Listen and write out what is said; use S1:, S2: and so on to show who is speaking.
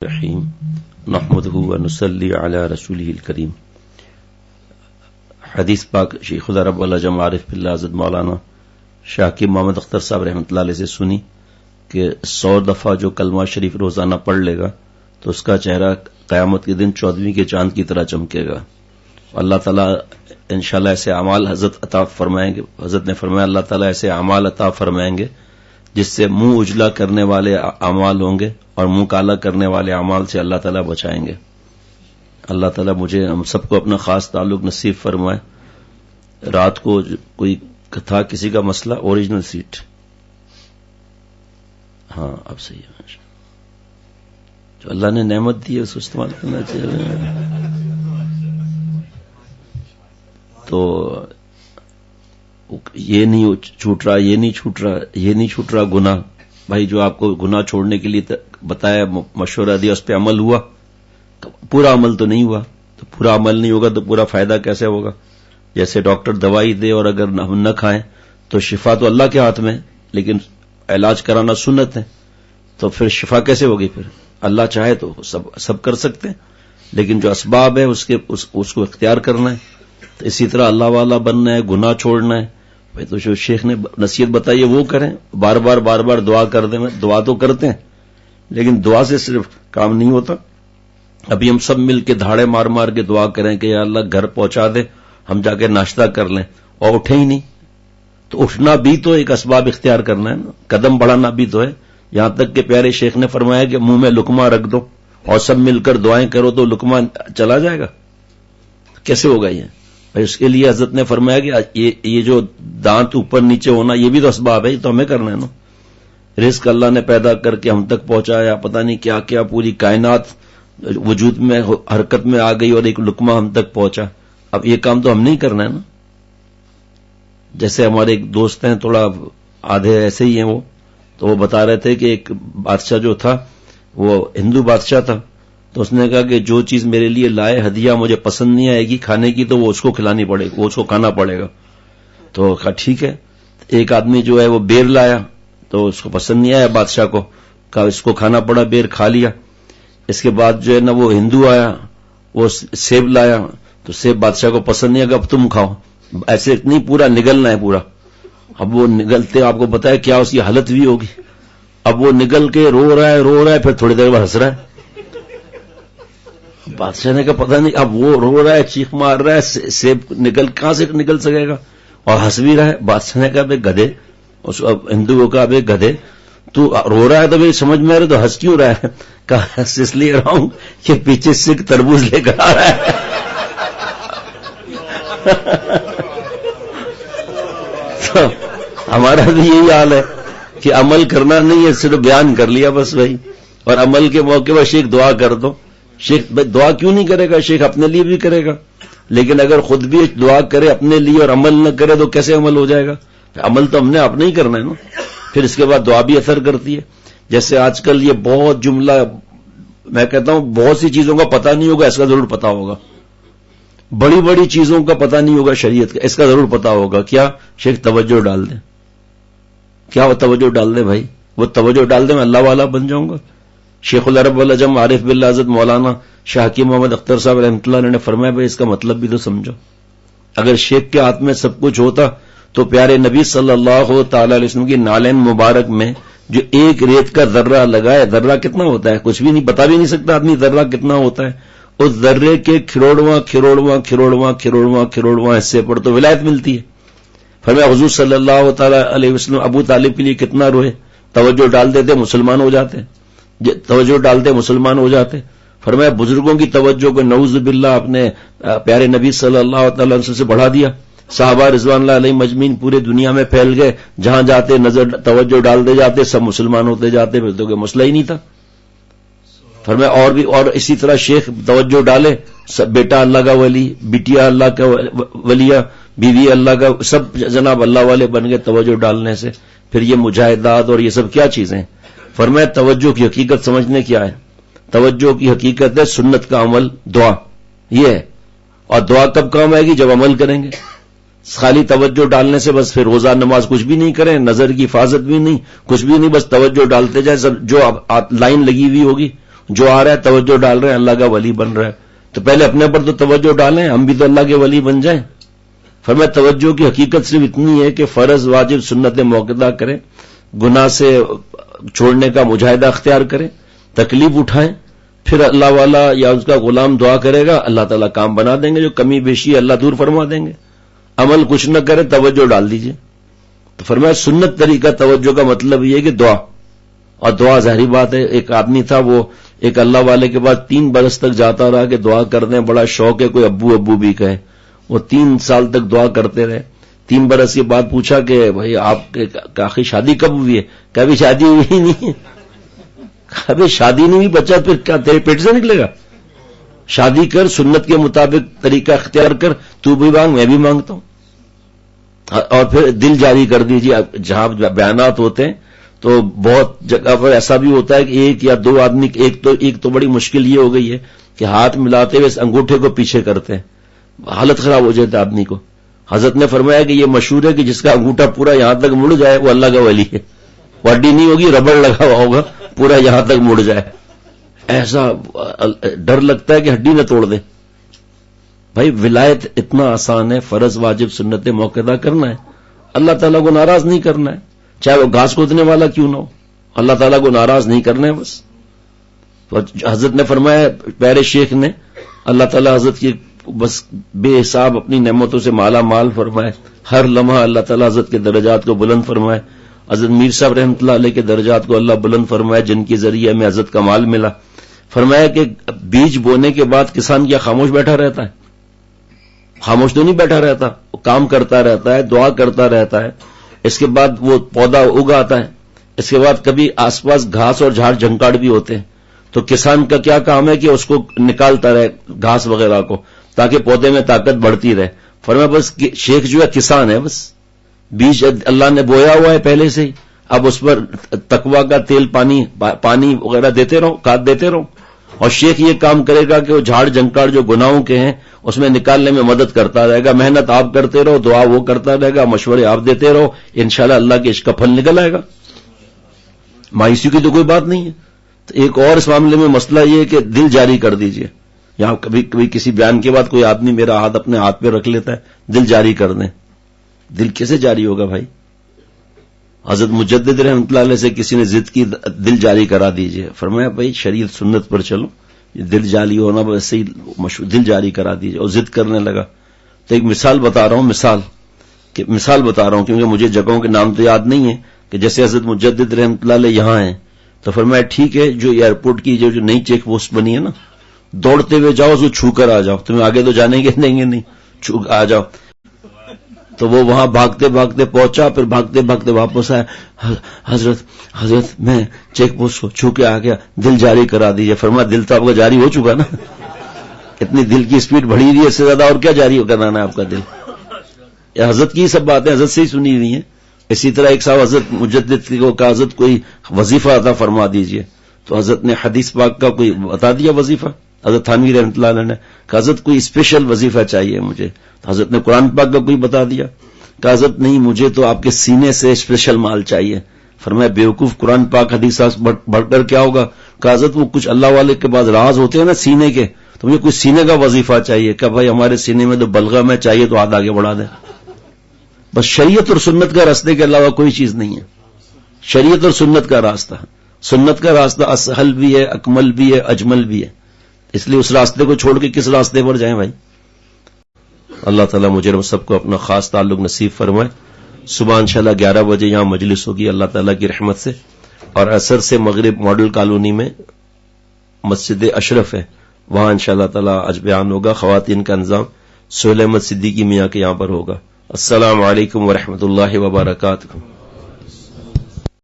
S1: الرحیم نحمده ونصلی علی رسوله الکریم. حدیث پاک شیخ العرب والعجم عارف باللہ حضرت مولانا شاکر محمد اختر صاحب رحمۃ اللہ علیہ سے سنی کہ 100 دفعہ جو کلمہ شریف روزانہ پڑھ لے گا تو اس کا چہرہ قیامت کے دن 14ویں کے چاند کی طرح چمکے گا. اللہ تعالیٰ انشاءاللہ ایسے اعمال حضرت عطا فرمائیں گے. حضرت نے فرمایا اللہ تعالیٰ ایسے اعمال عطا فرمائیں گے جس سے منہ اجلا کرنے والے اعمال ہوں گے اور منہ کالا کرنے والے اعمال سے اللہ تعالیٰ بچائیں گے. اللہ تعالیٰ مجھے ہم سب کو اپنا خاص تعلق نصیب فرمائے. رات کو کوئی تھا کسی کا مسئلہ اوریجنل سیٹ، ہاں اب صحیح ہے. جو اللہ نے نعمت دی ہے اس کو استعمال کرنا چاہیے. تو یہ نہیں چھوٹ رہا، یہ نہیں چھوٹ رہا، یہ نہیں چھوٹ رہا گناہ. بھائی جو آپ کو گناہ چھوڑنے کے لیے بتایا، مشورہ دیا، اس پہ عمل ہوا؟ پورا عمل تو نہیں ہوا. تو پورا عمل نہیں ہوگا تو پورا فائدہ کیسے ہوگا؟ جیسے ڈاکٹر دوائی دے اور اگر ہم نہ کھائیں تو شفا تو اللہ کے ہاتھ میں، لیکن علاج کرانا سنت ہے. تو پھر شفا کیسے ہوگی؟ پھر اللہ چاہے تو سب کر سکتے ہیں، لیکن جو اسباب ہے اس کو اختیار کرنا ہے. تو اسی طرح اللہ والا بننا ہے، گناہ چھوڑنا ہے. بھائی تو جو شیخ نے نصیحت بتائی ہے وہ کریں. بار بار دعا کر دیں. دعا تو کرتے ہیں لیکن دعا سے صرف کام نہیں ہوتا. ابھی ہم سب مل کے دھاڑے مار مار کے دعا کریں کہ یا اللہ گھر پہنچا دے، ہم جا کے ناشتہ کر لیں، اور اٹھے ہی نہیں. تو اٹھنا بھی تو ایک اسباب اختیار کرنا ہے نا، قدم بڑھانا بھی تو ہے. یہاں تک کہ پیارے شیخ نے فرمایا کہ منہ میں لقمہ رکھ دو اور سب مل کر دعائیں کرو تو لقمہ چلا جائے گا. کیسے ہوگا یہ؟ اس کے لیے حضرت نے فرمایا کہ یہ جو دانت اوپر نیچے ہونا یہ بھی تو اسباب ہے، یہ تو ہمیں کرنا ہے نا. رزق اللہ نے پیدا کر کے ہم تک پہنچایا، پتہ نہیں کیا کیا، پوری کائنات وجود میں حرکت میں آ گئی اور ایک لقمہ ہم تک پہنچا. اب یہ کام تو ہم نہیں کرنا ہے نا. جیسے ہمارے ایک دوست ہیں، تھوڑا آدھے ایسے ہی ہیں، وہ تو وہ بتا رہے تھے کہ ایک بادشاہ جو تھا وہ ہندو بادشاہ تھا. تو اس نے کہا کہ جو چیز میرے لیے لائے ہدیہ مجھے پسند نہیں آئے گی کھانے کی تو وہ اس کو کھلانی پڑے گی، وہ اس کو کھانا پڑے گا. تو کہا ٹھیک ہے. ایک آدمی جو ہے وہ بیر لایا تو اس کو پسند نہیں آیا بادشاہ کو، کہا اس کو کھانا پڑا، بیر کھا لیا. اس کے بعد جو ہے نا وہ ہندو آیا، وہ سیب لایا تو سیب بادشاہ کو پسند نہیں آیا، اب تم کھاؤ. ایسے نہیں، پورا نگلنا ہے پورا. اب وہ نگلتے آپ کو بتایا کیا اس کی حالت بھی ہوگی. اب وہ نگل کے رو رہا ہے، پھر تھوڑی دیر بعد ہنس رہا ہے. بادشاہ نے کہا پتہ نہیں، اب وہ رو رہا ہے، چیخ مار رہا ہے، سیب کہاں سے نکل سکے گا، اور ہنس بھی رہا ہے. بادشاہ نے کہا بے گدھے، ہندو کو کہا بے گدھے تو رو رہا ہے تو میری سمجھ میں آ رہا تو ہنس کیوں رہا ہے؟ کہا ہنس اس لیے رہا ہوں کہ پیچھے سکھ تربوز لے کر آ رہا ہے. تو ہمارا بھی یہی حال ہے کہ عمل کرنا نہیں ہے، صرف بیان کر لیا بس بھائی. اور عمل کے موقع پر شیخ دعا کر دو. شیخ دعا کیوں نہیں کرے گا؟ شیخ اپنے لیے بھی کرے گا، لیکن اگر خود بھی دعا کرے اپنے لیے اور عمل نہ کرے تو کیسے عمل ہو جائے گا؟ عمل تو ہم نے اپنے ہی کرنا ہے نا. پھر اس کے بعد دعا بھی اثر کرتی ہے. جیسے آج کل یہ بہت جملہ، میں کہتا ہوں بہت سی چیزوں کا پتہ نہیں ہوگا، اس کا ضرور پتہ ہوگا. بڑی بڑی چیزوں کا پتہ نہیں ہوگا شریعت کا، اس کا ضرور پتہ ہوگا. کیا شیخ توجہ ڈال دیں؟ کیا وہ توجہ ڈال دیں بھائی؟ وہ توجہ ڈال دیں میں اللہ والا بن جاؤں گا. شیخ العرب والعجم عارف باللہ حضرت مولانا شاکر محمد اختر صاحب رحمۃ اللہ علیہ نے فرمایا بھائی اس کا مطلب بھی تو سمجھو. اگر شیخ کے ہاتھ میں سب کچھ ہوتا تو پیارے نبی صلی اللہ تعالی علیہ وسلم کی نالین مبارک میں جو ایک ریت کا ذرہ لگائے، ذرہ کتنا ہوتا ہے کچھ بھی نہیں بتا بھی نہیں سکتا آدمی ذرہ کتنا ہوتا ہے. اس ذرے کے کھروڑواں حصے پر تو ولایت ملتی ہے. فرمایا حضور صلی اللہ تعالی علیہ وسلم ابو طالب کے لیے کتنا روئے، توجہ ڈال دیتے مسلمان ہو جاتے، توجہ ڈالتے مسلمان ہو جاتے. فرمایا بزرگوں کی توجہ کو نعوذ باللہ اپنے پیارے نبی صلی اللہ تعالی وسلم سے بڑھا دیا. صحابہ رضوان اللہ علیہ مجمعین پورے دنیا میں پھیل گئے، جہاں جاتے نظر توجہ ڈالتے جاتے، سب مسلمان ہوتے جاتے، پھر تو کوئی مسئلہ ہی نہیں تھا. فرمایا اور اسی طرح شیخ توجہ ڈالے، سب بیٹا اللہ کا ولی، بیٹیا اللہ کا ولیہ، بیوی اللہ کا، سب جناب اللہ والے بن گئے توجہ ڈالنے سے. پھر یہ مجاہدات اور یہ سب کیا چیزیں؟ فرمایا توجہ کی حقیقت سمجھنے کیا ہے؟ توجہ کی حقیقت ہے سنت کا عمل، دعا. یہ ہے. اور دعا کب کام آئے گی؟ جب عمل کریں گے. خالی توجہ ڈالنے سے بس پھر روزہ نماز کچھ بھی نہیں کریں، نظر کی حفاظت بھی نہیں، کچھ بھی نہیں، بس توجہ ڈالتے جائیں. جو لائن لگی ہوئی ہوگی جو آ رہا ہے توجہ ڈال رہے ہیں اللہ کا ولی بن رہا ہے، تو پہلے اپنے پر تو توجہ ڈالیں، ہم بھی تو اللہ کے ولی بن جائیں۔ فرمایا توجہ کی حقیقت صرف اتنی ہے کہ فرض واجب سنت موقدہ کریں، گناہ سے چھوڑنے کا مجاہدہ اختیار کریں، تکلیف اٹھائیں، پھر اللہ والا یا اس کا غلام دعا کرے گا، اللہ تعالیٰ کام بنا دیں گے، جو کمی بیشی اللہ دور فرما دیں گے۔ عمل کچھ نہ کرے، توجہ ڈال دیجئے۔ تو فرمایا سنت طریقہ توجہ کا مطلب یہ ہے کہ دعا، اور دعا ظاہری بات ہے، ایک آدمی تھا وہ ایک اللہ والے کے بعد 3 برس تک جاتا رہا کہ دعا کر دیں، بڑا شوق ہے کوئی ابو ابو بھی کہے، وہ 3 سال تک دعا کرتے رہے۔ 3 برس کے بعد پوچھا کہ بھائی آپ کے آخری شادی کب ہوئی ہے؟ کبھی شادی ہوئی ہی نہیں ہے۔ کبھی شادی نہیں ہوئی، بچہ پھر کیا تیرے پیٹ سے نکلے گا؟ شادی کر، سنت کے مطابق طریقہ اختیار کر، تو بھی مانگ میں بھی مانگتا ہوں۔ اور پھر دل جاری کر دیجیے۔ جہاں بیانات ہوتے ہیں تو بہت جگہ پر ایسا بھی ہوتا ہے کہ 1 یا 2 آدمی، ایک تو بڑی مشکل یہ ہو گئی ہے کہ ہاتھ ملاتے ہوئے اس انگوٹھے کو پیچھے کرتے ہیں، حالت خراب ہو جاتا ہے آدمی کو۔ حضرت نے فرمایا کہ یہ مشہور ہے کہ جس کا انگوٹھا پورا یہاں تک مڑ جائے وہ اللہ کا ولی ہے، ہڈی نہیں ہوگی، ربڑ لگا ہوا ہوگا، پورا یہاں تک مڑ جائے۔ ایسا ڈر لگتا ہے کہ ہڈی نہ توڑ دے۔ بھائی ولایت اتنا آسان ہے، فرض واجب سنت موقدہ کرنا ہے، اللہ تعالیٰ کو ناراض نہیں کرنا ہے، چاہے وہ گھاس کودنے والا کیوں نہ ہو، اللہ تعالیٰ کو ناراض نہیں کرنا ہے بس۔ حضرت نے فرمایا، پیارے شیخ نے، اللہ تعالیٰ حضرت کی بس بے حساب اپنی نعمتوں سے مالا مال فرمائے، ہر لمحہ اللہ تعالیٰ حضرت کے درجات کو بلند فرمائے۔ حضرت میر صاحب رحمۃ اللہ علیہ کے درجات کو اللہ بلند فرمائے، جن کے ذریعے ہمیں حضرت کا مال ملا۔ فرمایا کہ بیج بونے کے بعد کسان کیا خاموش بیٹھا رہتا ہے؟ خاموش تو نہیں بیٹھا رہتا، وہ کام کرتا رہتا ہے، دعا کرتا رہتا ہے، اس کے بعد وہ پودا اگاتا ہے، اس کے بعد کبھی آس پاس گھاس اور جھاڑ جھنکاڑ بھی ہوتے ہیں، تو کسان کا کیا کام ہے کہ اس کو نکالتا رہے گھاس وغیرہ کو، تاکہ پودے میں طاقت بڑھتی رہے۔ فرمایا بس شیخ جو ہے کسان ہے، بس بیج اللہ نے بویا ہوا ہے پہلے سے ہی، اب اس پر تقویٰ کا تیل پانی وغیرہ دیتے رہو، کھاد دیتے رہو، اور شیخ یہ کام کرے گا کہ وہ جھاڑ جھنکاڑ جو گناہوں کے ہیں اس میں نکالنے میں مدد کرتا رہے گا، محنت آپ کرتے رہو، دعا وہ کرتا رہے گا، مشورے آپ دیتے رہو، انشاءاللہ اللہ کے عشق کا پھل نکل آئے گا۔ مایوسی کی تو کوئی بات نہیں ہے۔ تو ایک اور اس معاملے میں مسئلہ یہ ہے کہ دل جاری کر دیجئے۔ یہاں کبھی کسی بیان کے بعد کوئی آدمی میرا ہاتھ اپنے ہاتھ پہ رکھ لیتا ہے، دل جاری کر دیں۔ دل کیسے جاری ہوگا بھائی؟ حضرت مجدد رحمۃ اللہ علیہ سے کسی نے ضد کی، دل جاری کرا دیجئے۔ فرمایا بھائی شریعت سنت پر چلو، یہ دل جاری ہونا ویسے ہی دل جاری کرا دیجئے، اور ضد کرنے لگا۔ تو ایک مثال بتا رہا ہوں کیونکہ مجھے جگہوں کے نام تو یاد نہیں ہے، کہ جیسے حضرت مجدد رحمۃ اللہ علیہ یہاں ہیں تو فرمایا ٹھیک ہے، جو ایئرپورٹ کی جو نئی چیک پوسٹ بنی ہے نا، دوڑتے ہوئے جاؤ، اس کو چھو کر آ جاؤ، تمہیں آگے تو جانے کے دیں گے نہیں، چھو آ جاؤ۔ تو وہ وہاں بھاگتے بھاگتے پہنچا، پھر بھاگتے بھاگتے واپس آیا، حضرت میں چیک پوسٹ کو چھو کے آ گیا، دل جاری کرا دیجیے۔ فرمایا دل تو آپ کا جاری ہو چکا نا، اتنی دل کی سپیڈ بڑھی ہوئی ہے، اس سے زیادہ اور کیا جاری کرانا ہے آپ کا دل؟ یہ حضرت کی سب باتیں حضرت سے ہی سنی ہوئی ہیں۔ اسی طرح ایک صاحب حضرت مجدد کو کہا حضرت کوئی وظیفہ عطا فرما دیجئے، تو حضرت نے حدیث پاک کا کوئی بتا دیا وظیفہ۔ حضرت تھانوی رحمۃ اللہ علیہ نے کہا حضرت کوئی اسپیشل وظیفہ چاہیے مجھے، تو حضرت نے قرآن پاک کا کوئی بتا دیا۔ کہا حضرت نہیں، مجھے تو آپ کے سینے سے اسپیشل مال چاہیے۔ فرمایا بیوقوف، قرآن پاک حدیث بڑھ کر کیا ہوگا؟ کہا حضرت وہ کچھ اللہ والے کے بعد راز ہوتے ہیں نا سینے کے، تو مجھے کچھ سینے کا وظیفہ چاہیے۔ کہ بھائی ہمارے سینے میں تو بلغم ہے، چاہیے تو ہاتھ آگے بڑھا دیں۔ بس شریعت اور سنت کا راستے کے علاوہ کوئی چیز نہیں ہے، شریعت اور سنت کا راستہ۔ سنت کا راستہ اسہل بھی ہے، اکمل بھی ہے، اجمل بھی ہے، اس لیے اس راستے کو چھوڑ کے کس راستے پر جائیں بھائی؟ اللہ تعالیٰ مجھے اور سب کو اپنا خاص تعلق نصیب فرمائے۔ صبح انشاءاللہ 11 بجے یہاں مجلس ہوگی اللہ تعالیٰ کی رحمت سے، اور عصر سے مغرب ماڈل کالونی میں مسجد اشرف ہے، وہاں انشاءاللہ تعالیٰ آج بیان ہوگا۔ خواتین کا انضام سہیل احمد صدیقی میاں کے یہاں پر ہوگا۔ السلام علیکم ورحمۃ اللہ وبرکاتہ۔